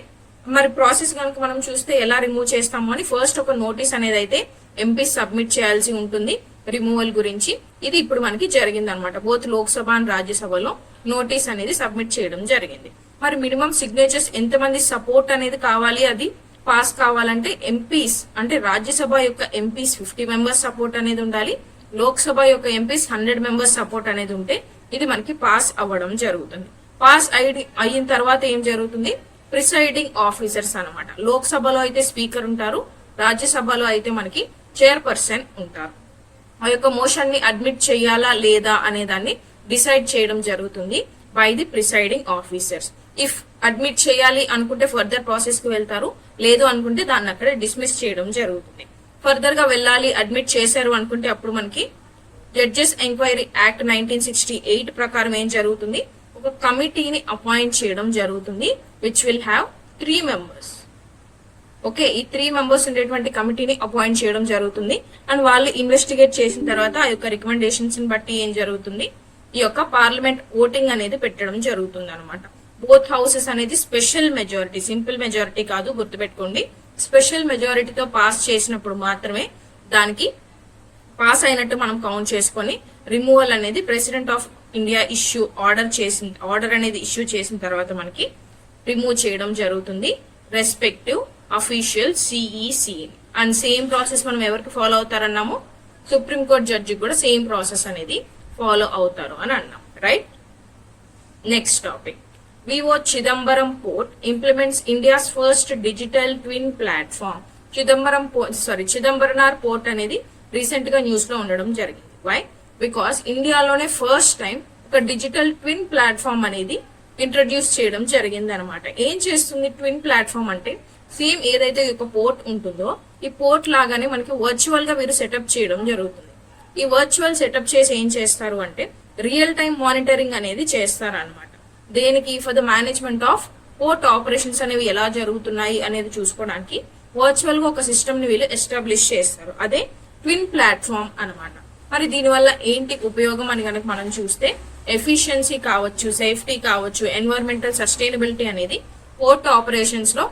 మరి ప్రాసెస్ కనుక మనం చూస్తే ఎలా రిమూవ్ చేస్తాము అని ఫస్ట్ ఒక నోటీస్ అనేది అయితే ఎంపీ సబ్మిట్ చేయాల్సి ఉంటుంది రిమూవల్ గురించి. ఇది ఇప్పుడు మనకి జరిగింది అనమాట. బోత్ లోక్సభ అండ్ రాజ్యసభలో నోటీస్ అనేది సబ్మిట్ చేయడం జరిగింది. మరి మినిమం సిగ్నేచర్స్ ఎంతమంది సపోర్ట్ అనేది కావాలి, అది పాస్ కావాలంటే ఎంపీస్ అంటే రాజ్యసభ యొక్క ఎంపీస్ 50 మెంబర్స్ సపోర్ట్ అనేది ఉండాలి, లోక్సభ యొక్క ఎంపీస్ 100 మెంబర్స్ సపోర్ట్ అనేది ఉంటే ఇది మనకి పాస్ అవ్వడం జరుగుతుంది. పాస్ అయిన తర్వాత ఏం జరుగుతుంది, ప్రిసైడింగ్ ఆఫీసర్స్ అన్నమాట. లోక్సభలో అయితే స్పీకర్ ఉంటారు, రాజ్యసభలో అయితే మనకి చైర్పర్సన్ ఉంటారు. ఆ యొక్క మోషన్ ని అడ్మిట్ చేయాలా లేదా అనే దాన్ని డిసైడ్ చేయడం జరుగుతుంది by the presiding officers. If admit చేయాలి అనుకుంటే ఫర్దర్ ప్రాసెస్ కి వెళ్తారు, లేదు అనుకుంటే దాన్ని అక్కడే డిస్మిస్ చేయడం జరుగుతుంది. ఫర్దర్ గా వెళ్ళాలి, అడ్మిట్ చేశారు అనుకుంటే అప్పుడు మనకి జడ్జెస్ ఎంక్వైరీ యాక్ట్ 1968 ప్రకారం ఏం జరుగుతుంది, ఒక కమిటీని అపాయింట్ చేయడం జరుగుతుంది which will have 3 members. Okay, ఈ 3 మెంబర్స్ ఉండేటువంటి కమిటీని అపాయింట్ చేయడం జరుగుతుంది. అండ్ వాళ్ళు ఇన్వెస్టిగేట్ చేసిన తర్వాత ఆ యొక్క రికమెండేషన్స్ బట్టి ఏం జరుగుతుంది, ఈ యొక్క పార్లమెంట్ ఓటింగ్ అనేది పెట్టడం జరుగుతుంది అనమాట. బోత్ హౌసెస్ అనేది స్పెషల్ మెజారిటీ, సింపుల్ మెజారిటీ కాదు, గుర్తుపెట్టుకోండి. స్పెషల్ మెజారిటీతో పాస్ చేసినప్పుడు మాత్రమే దానికి పాస్ అయినట్టు మనం కౌంట్ చేసుకొని రిమూవల్ అనేది ప్రెసిడెంట్ ఆఫ్ ఇండియా ఆర్డర్ అనేది ఇష్యూ చేసిన తర్వాత మనకి రిమూవ్ చేయడం జరుగుతుంది respective official CEC. And same process మనం ఎవరికి ఫాలో అవుతారన్నాము, సుప్రీంకోర్టు జడ్జి కూడా సేమ్ ప్రాసెస్ అనేది ఫాలో అవుతారు అని అన్నాం, right. Next topic, V O Chidambaram port implements India's first digital twin platform. Chidambaranar port అనేది రీసెంట్ గా న్యూస్ లో ఉండడం జరిగింది. వై? బికాస్ ఇండియాలోనే ఫస్ట్ టైం ఒక డిజిటల్ ట్విన్ ప్లాట్ఫామ్ అనేది ఇంట్రడ్యూస్ చేయడం జరిగింది అనమాట. ఏం చేస్తుంది ట్విన్ ప్లాట్ఫామ్ అంటే, సేమ్ ఏదైతే ఒక పోర్ట్ ఉంటుందో ఈ పోర్ట్ లాగానే మనకి వర్చువల్ గా మీరు సెటప్ చేయడం జరుగుతుంది. ఈ వర్చువల్ సెటప్ చేసి ఏం చేస్తారు అంటే రియల్ టైం మానిటరింగ్ అనేది చేస్తారు అనమాట. దేనికి, for the management of port operations అనేవి ఎలా జరుగుతున్నాయి అనేది చూసుకోవడానికి వర్చువల్ గా ఒక సిస్టమ్ ని వీళ్ళు ఎస్టాబ్లిష్ చేస్తారు. అదే ట్విన్ ప్లాట్ఫామ్ అనమాట. మరి దీనివల్ల ఏంటి ఉపయోగం అని కనుక మనం చూస్తే, ఎఫిషియన్సీ కావచ్చు, సేఫ్టీ కావచ్చు, ఎన్వైరన్మెంటల్ సస్టైనబిలిటీ అనేది పోర్ట్ ఆపరేషన్స్ లో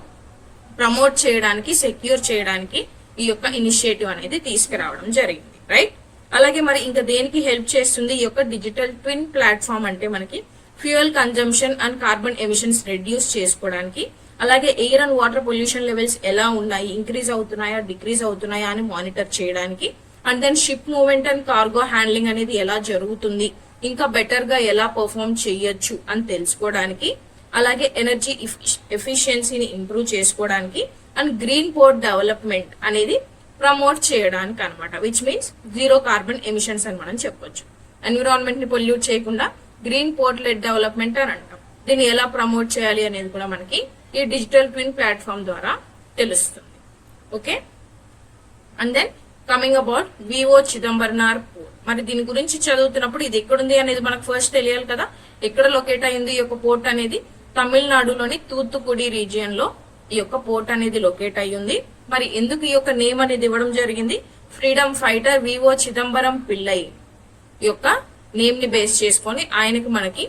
ప్రమోట్ చేయడానికి, సెక్యూర్ చేయడానికి ఈ యొక్క ఇనిషియేటివ్ అనేది తీసుకురావడం జరిగింది, రైట్. అలాగే మరి ఇంకా దేనికి హెల్ప్ చేస్తుంది ఈ యొక్క డిజిటల్ ట్విన్ ప్లాట్ఫామ్ అంటే, మనకి fuel consumption and carbon emissions reduce చేసుకోవడానికి, అలాగే air and water pollution levels ఎలా ఉన్నాయి, ఇంక్రీజ్ అవుతున్నాయా డిక్రీజ్ అవుతున్నాయా అని మానిటర్ చేయడానికి, and then ship movement and cargo handling అనేది ఎలా జరుగుతుంది, ఇంకా బెటర్ గా ఎలా పర్ఫార్మ్ చేయొచ్చు అని తెలుసుకోవడానికి, అలాగే ఎనర్జీ ఎఫిషియన్సీని ఇంప్రూవ్ చేసుకోవడానికి, అండ్ గ్రీన్ పోర్ట్ డెవలప్మెంట్ అనేది ప్రమోట్ చేయడానికి అనమాట. Which means zero carbon emissions అని మనం చెప్పొచ్చు. ఎన్విరాన్మెంట్ ని పొల్యూట్ చేయకుండా గ్రీన్ పోర్ట్ లెడ్ డెవలప్మెంట్ అని అంటాం. దీన్ని ఎలా ప్రమోట్ చేయాలి అనేది కూడా మనకి ఈ డిజిటల్ ట్విన్ ప్లాట్ఫామ్ ద్వారా తెలుస్తుంది. Okay, and then coming about V O Chidambaranar port. మరి దీని గురించి చదువుతున్నప్పుడు ఇది ఎక్కడుంది అనేది మనకు ఫస్ట్ తెలియాలి కదా. ఎక్కడ లొకేట్ అయింది ఈ యొక్క పోర్ట్ అనేది, తమిళనాడులోని తూత్తుకుడి రీజియన్ లో ఈ యొక్క పోర్ట్ అనేది లొకేట్ అయ్యింది. మరి ఎందుకు ఈ యొక్క నేమ్ అనేది ఇవ్వడం జరిగింది, freedom fighter Vivo Chidambaram Pillai ఈ యొక్క నేమ్ ని బేస్ చేసుకొని ఆయనకి మనకి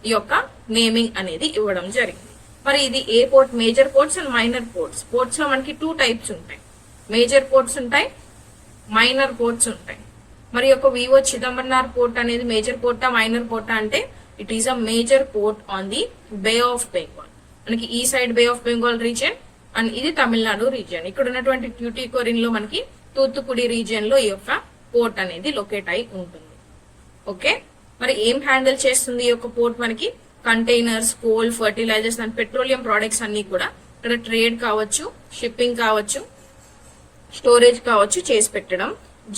ఈ యొక్క నేమింగ్ అనేది ఇవ్వడం జరిగింది. మరి ఇది ఏ port, major ports and minor ports. Ports లో మనకి 2 టైప్స్ ఉంటాయి, మేజర్ పోర్ట్స్ ఉంటాయి, మైనర్ పోర్ట్స్ ఉంటాయి. మరి యొక్క వివో చిదంబరనార్ పోర్ట్ అనేది మేజర్ పోర్టా మైనర్ పోర్టా అంటే, it is a major port on the bay of Bengal. మనకి ఈ side bay of Bengal region and ఇది తమిళనాడు రీజియన్. ఇక్కడ ఉన్నటువంటి ట్యూటికోరిన్ లో మనకి తూత్తుకుడి రీజియన్ లో ఈ యొక్క పోర్ట్ అనేది లొకేట్ అయి ఉంటుంది. ఓకే, మరి ఏం హ్యాండిల్ చేస్తుంది ఈ యొక్క పోర్ట్, మనకి containers, coal, fertilisers and petroleum products అన్ని కూడా ఇక్కడ ట్రేడ్ కావచ్చు, షిప్పింగ్ కావచ్చు, స్టోరేజ్ కావచ్చు చేసి పెట్టడం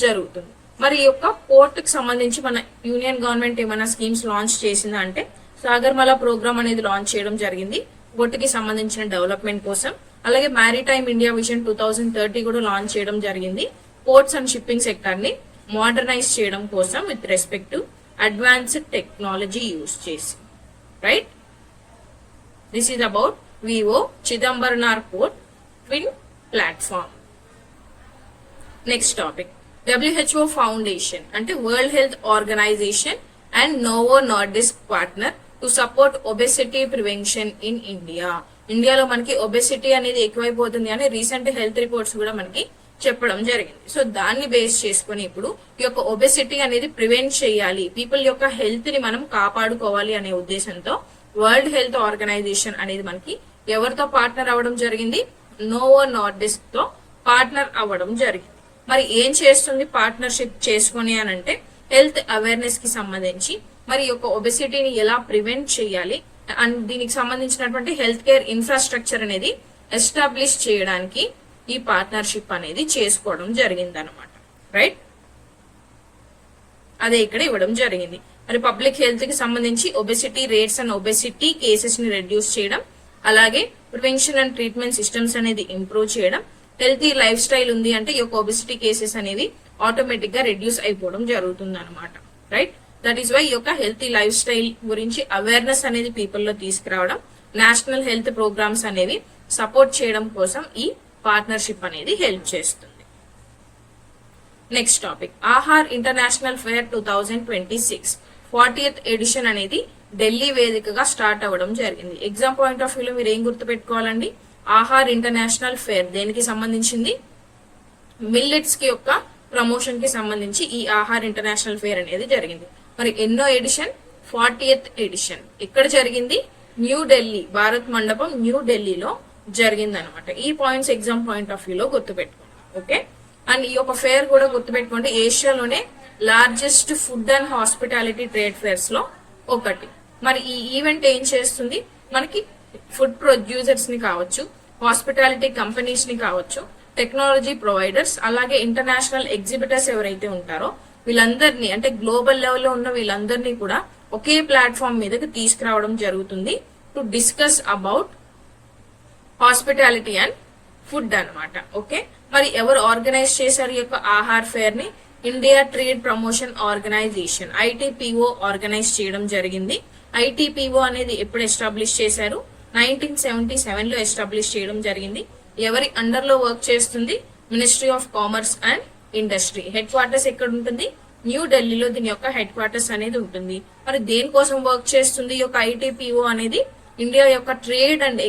జరుగుతుంది. మరి ఈ యొక్క పోర్ట్ కి సంబంధించి మన యూనియన్ గవర్నమెంట్ ఏమైనా స్కీమ్స్ లాంచ్ చేసిందా అంటే, సాగర్మాల ప్రోగ్రామ్ అనేది లాంచ్ చేయడం జరిగింది పోర్ట్ కి సంబంధించిన డెవలప్మెంట్ కోసం. అలాగే మ్యారిటైమ్ ఇండియా విజన్ 2030 కూడా లాంచ్ చేయడం జరిగింది పోర్ట్స్ అండ్ షిప్పింగ్ సెక్టర్ ని మోడర్నైజ్ చేయడం కోసం with respect to advanced technology use చేసి, right. This is about V O Chidambaranar port twin platform. Next topic, WHO foundation అంటే world health organisation and Novo Nordisk partner to support obesity prevention in India. ఇండియాలో మనకి obesity అనేది ఎక్కువైపోతుంది అని recent health reports కూడా మనకి చెప్పడం జరిగింది. సో దాన్ని బేస్ చేసుకుని ఇప్పుడు ఈ యొక్క ఒబెసిటీ అనేది ప్రివెంట్ చేయాలి, పీపుల్ యొక్క హెల్త్ ని మనం కాపాడుకోవాలి అనే ఉద్దేశంతో వరల్డ్ హెల్త్ ఆర్గనైజేషన్ అనేది మనకి ఎవరితో పార్ట్నర్ అవ్వడం జరిగింది? నోవో నార్డిస్క్ తో పార్ట్నర్ అవ్వడం జరిగింది. మరి ఏం చేస్తుంది పార్ట్నర్షిప్ చేసుకుని అని అంటే హెల్త్ అవేర్నెస్ కి సంబంధించి మరి యొక్క ఒబెసిటీని ఎలా ప్రివెంట్ చేయాలి అండ్ దీనికి సంబంధించినటువంటి హెల్త్ కేర్ ఇన్ఫ్రాస్ట్రక్చర్ అనేది ఎస్టాబ్లిష్ చేయడానికి ఈ పార్ట్నర్షిప్ అనేది చేసుకోవడం జరిగింది అనమాట. రైట్, అదే ఇక్కడ ఇవ్వడం జరిగింది. మరి పబ్లిక్ హెల్త్ కి సంబంధించి obesity rates and obesity cases ని రెడ్యూస్ చేయడం, అలాగే ప్రివెన్షన్ అండ్ ట్రీట్మెంట్ సిస్టమ్స్ అనేది ఇంప్రూవ్ చేయడం, హెల్తీ లైఫ్ స్టైల్ ఉంది అంటే ఈ యొక్క ఒబెసిటీ కేసెస్ అనేవి ఆటోమేటిక్ గా రెడ్యూస్ అయిపోవడం జరుగుతుంది అనమాట. రైట్, దట్ ఈస్ వై ఈ యొక్క హెల్తీ లైఫ్ స్టైల్ గురించి అవేర్నెస్ అనేది పీపుల్ లో తీసుకురావడం, నేషనల్ హెల్త్ ప్రోగ్రామ్స్ అనేవి సపోర్ట్ చేయడం కోసం ఈ పార్ట్నర్షిప్ అనేది హెల్ప్ చేస్తుంది. Next topic, Aahar international fair 2026 40th edition అనేది ఢిల్లీ వేదికగా స్టార్ట్ అవ్వడం జరిగింది. ఎగ్జామ్ పాయింట్ ఆఫ్ వ్యూలో మీరు ఏం గుర్తుపెట్టుకోవాలండి? ఆహార్ ఇంటర్నేషనల్ ఫేర్ దేనికి సంబంధించింది? మిల్లెట్స్ కి యొక్క ప్రమోషన్ కి సంబంధించి ఈ ఆహార్ ఇంటర్నేషనల్ ఫేర్ అనేది జరిగింది. మరి ఎన్నో ఎడిషన్? 40th edition. ఎక్కడ జరిగింది? న్యూఢిల్లీ, భారత్ మండపం న్యూఢిల్లీలో జరిగింది అనమాట. ఈ పాయింట్స్ ఎగ్జామ్ పాయింట్ ఆఫ్ వ్యూలో గుర్తుపెట్టుకోండి. ఓకే, అండ్ ఈ యొక్క ఫేర్ కూడా గుర్తుపెట్టుకోండి, ఏషియాలోనే largest food and hospitality trade fairs లో ఒకటి. మరి ఈ ఈవెంట్ ఏం చేస్తుంది? మనకి ఫుడ్ ప్రొడ్యూసర్స్ ని కావచ్చు, హాస్పిటాలిటీ కంపెనీస్ ని కావచ్చు, టెక్నాలజీ ప్రొవైడర్స్, అలాగే ఇంటర్నేషనల్ ఎగ్జిబిటర్స్ ఎవరైతే ఉంటారో వీళ్ళందరినీ అంటే గ్లోబల్ లెవెల్లో ఉన్న వీళ్ళందరినీ కూడా ఒకే ప్లాట్ఫామ్ మీదకి తీసుకురావడం జరుగుతుంది to discuss about hospitality and food అన్నమాట. ఓకే, మరి ఎవరు ఆర్గనైజ్ చేశారు ఈ యొక్క ఆహార్ ఫేర్ ని? India trade promotion organisation ITPO organise చేయడం జరిగింది. ITPO అనేది ఎప్పుడు ఎస్టాబ్లిష్ చేశారు? 1977 లో ఎస్టాబ్లిష్ చేయడం జరిగింది. ఎవరి అండర్ లో వర్క్ చేస్తుంది? Ministry of commerce and industry. Head quarters ఎక్కడ ఉంటుంది? న్యూఢిల్లీలో దీని యొక్క హెడ్ క్వార్టర్స్ అనేది ఉంటుంది. మరి దేనికోసం వర్క్ చేస్తుంది ఈ యొక్క ITPO అనేది? ఇండియా యొక్క ట్రేడ్ అండ్